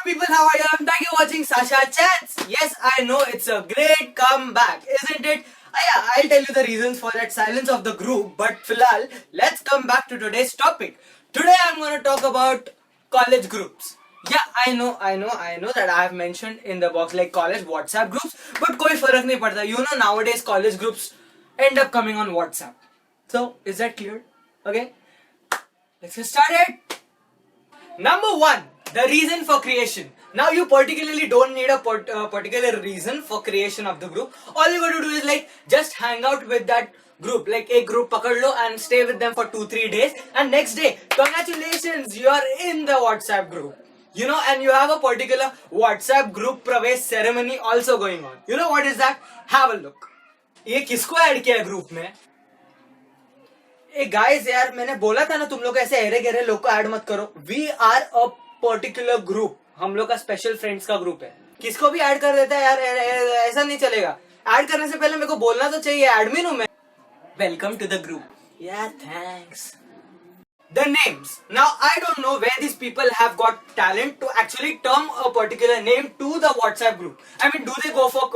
people, how are you? I'm back. You're watching Sasha Chats. Yes, I know it's a great comeback, isn't it? Yeah, I'll tell you the reasons for that silence of the group. But filal, let's come back to today's topic. Today I'm going to talk about college groups. Yeah, I know that I have mentioned in the box like college WhatsApp groups, but कोई फर्क नहीं पड़ता. You know nowadays college groups end up coming on WhatsApp. So is that clear? Okay, let's get started. Number one, the reason for creation. Now you particularly don't need a particular reason for creation of the group. All you got to do is like just hang out with that group, like a group pakad lo and stay with them for 2-3 days, and next day, congratulations, you are in the WhatsApp group. You know, and you have a particular WhatsApp group pravesh ceremony also going on. You know what is that? Have a look. ये किसको add किया है group में? ए guys यार, मैंने बोला था ना तुम लोग ऐसे अरे गहरे लोग को ऐड मत करो. We are a particular group. हम लोग का स्पेशल फ्रेंड्स का ग्रुप है. किसको भी ऐड कर देता है यार, ऐसा नहीं चलेगा. ऐड करने से पहले मेरे को बोलना तो चाहिए. एडमिन हूं मैं. Welcome to the group. या thanks. The names. Now I don't know where these people have got talent to actually term a particular name to the WhatsApp group. I mean, do they go for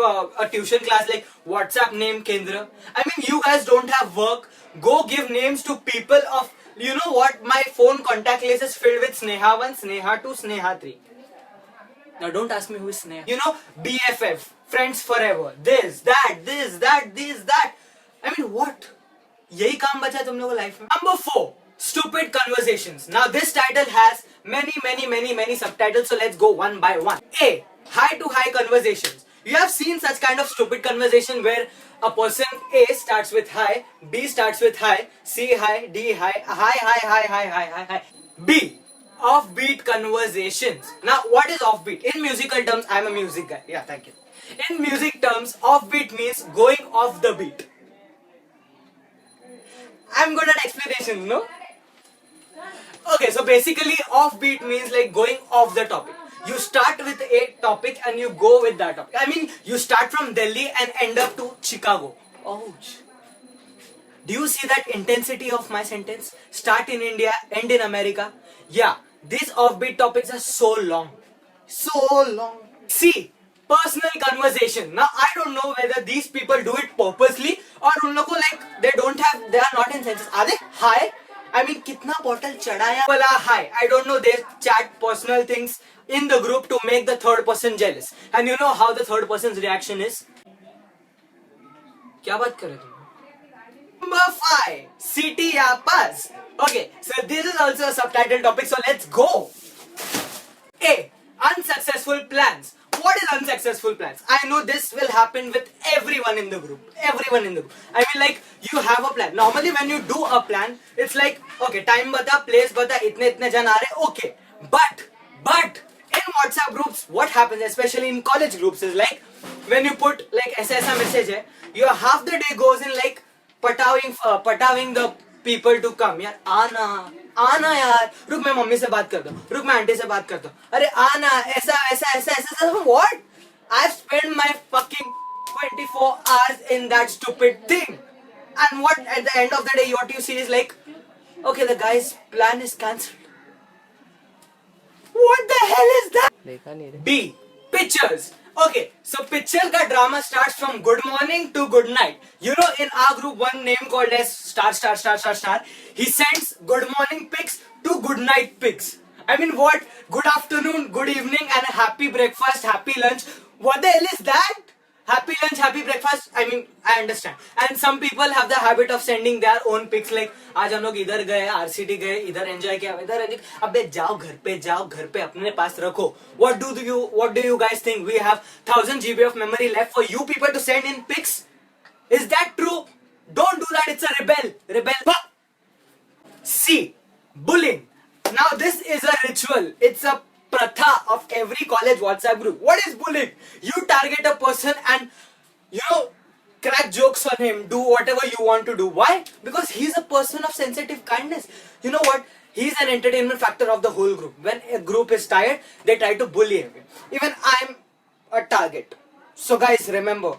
a tuition class like WhatsApp name Kendra? I mean, you guys don't have work. Go give names to people of, you know what? My phone contact list is filled with Sneha 1, Sneha 2, Sneha 3. Now don't ask me who is Sneha. You know, BFF, friends forever. This, that. I mean, what? यही काम बचा है तुम लोगों को life में. Number 4. Stupid conversations. Now this title has many subtitles, so let's go one by one. A. High to high conversations. You have seen such kind of stupid conversation where a person A starts with hi, B starts with hi, C hi, D hi, hi. B. Offbeat conversations. Now what is offbeat? In musical terms, I'm a music guy. Yeah, thank you. In music terms, offbeat means going off the beat. I'm good at explanations, no? Okay, so basically offbeat means like going off the topic. You start with a topic and you go with that topic. I mean, you start from Delhi and end up to Chicago. Ouch. Do you see that intensity of my sentence? Start in India, end in America. Yeah, these offbeat topics are so long. So long. See, personal conversation. Now I don't know whether these people do it purposely or उन लोगों को like they are not in senses. Are they? Hi. I mean, कितना portal चढ़ाया वाला hi. I don't know. They chat personal things in the group to make the third person jealous. And you know how the third person's reaction is? क्या बात कर रहे तुम? Number 5. City या pass. Okay, so this is also a subtitle topic. So let's go. A. Unsuccessful plans. What is unsuccessful plans? I know this will happen with everyone in the group. Everyone in the group. I mean, like, you have a plan. Normally, when you do a plan, it's like, okay, time bata, place bata, itne jan aa rahe, okay. But in WhatsApp groups, what happens, especially in college groups, is like, when you put like ऐसा message है, your half the day goes in like पटाविंग the people to come. यार आना यार, रुक मैं mummy से बात करता हूँ, रुक मैं आंटी से बात करता हूँ, अरे आना, ऐसा. What? I've spent my fucking 24 hours in that stupid thing, and what at the end of the day what you see is like, okay, the guy's plan is cancelled. What the hell is that? B. Pictures. Okay, so picture का drama starts from good morning to good night. You know, in our group, one name called as star. He sends good morning pics to good night pics. I mean, what? Good afternoon, good evening, and a happy breakfast, happy lunch. What the hell is that? Happy lunch, happy breakfast. I mean, I understand. And some people have the habit of sending their own pics like, आज हम लोग इधर गए, RCT गए, इधर enjoy किया, इधर enjoy. अबे जाओ घर पे अपने पास रखो. What do you guys think? We have 1000 GB of memory left for you people to send in pics? Is that true? Don't do that. It's a rebel. C. Bullying. Now this is a ritual. It's a pratha of every college WhatsApp group. What is bullying? You target a person and, you know, crack jokes on him, do whatever you want to do. Why? Because he's a person of sensitive kindness. You know what? He's an entertainment factor of the whole group. When a group is tired, they try to bully him. Even I'm a target. So guys, remember,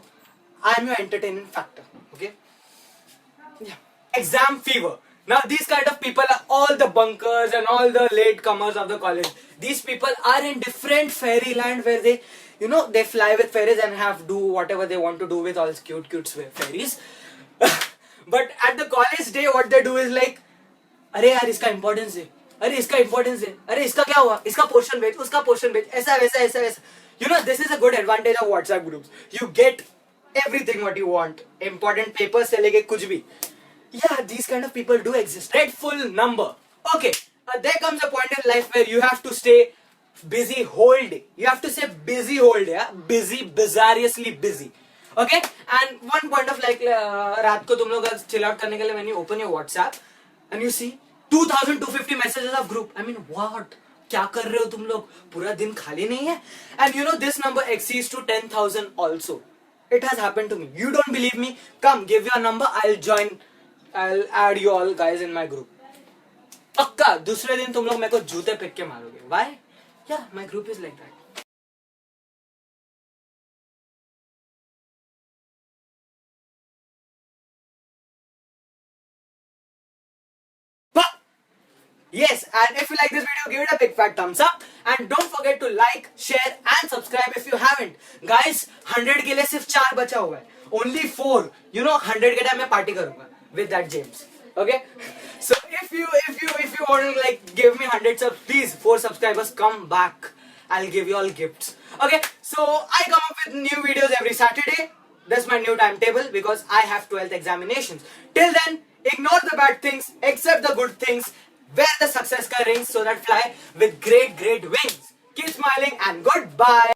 I'm your entertainment factor. Okay? Yeah. Exam fever. Now these kind of people are all the bunkers and all the latecomers of the college. These people are in different fairyland where they, they fly with fairies and have do whatever they want to do with all these cute fairies. But at the college day, what they do is like, अरे यार इसका importance है, अरे इसका importance है, अरे इसका क्या हुआ, इसका पोर्शन भेज, उसका पोर्शन भेज, ऐसा वैसा ऐसा वैसा. This is a good advantage of WhatsApp groups. You get everything what you want. Important papers से लेके कुछ भी. Yeah, these kind of people do exist. Dreadful number. Okay, there comes a point in life where you have to stay busy whole day. You have to say busy whole day. Yeah? Busy, bizarrously busy. Okay, and one point of like रात को तुम लोग chill out करने के लिए when you open your WhatsApp and you see 2250 messages of group. I mean what? क्या कर रहे हो तुम लोग? पूरा दिन खाली नहीं है? And this number exceeds to 10,000 also. It has happened to me. You don't believe me? Come, give your number. I'll add you all guys in my group. पक्का दूसरे दिन तुम लोग मेरे को जूते फेंक के मारोगे. Why? Yeah, my group is like that. Yes, and if you like this video, give it a big fat thumbs up. And don't forget to like, share and subscribe if you haven't. Guys, 100 के लिए सिर्फ 4 बचा हुआ है. Only 4. 100 के time मैं party करूँगा with that James. Okay? So if you want to like give me 100 subs, please 4 subscribers come back. I'll give you all gifts. Okay? So I come up with new videos every Saturday. That's my new timetable because I have 12th examinations. Till then, ignore the bad things, accept the good things. Wear the success ka rings so that fly with great wings. Keep smiling and goodbye.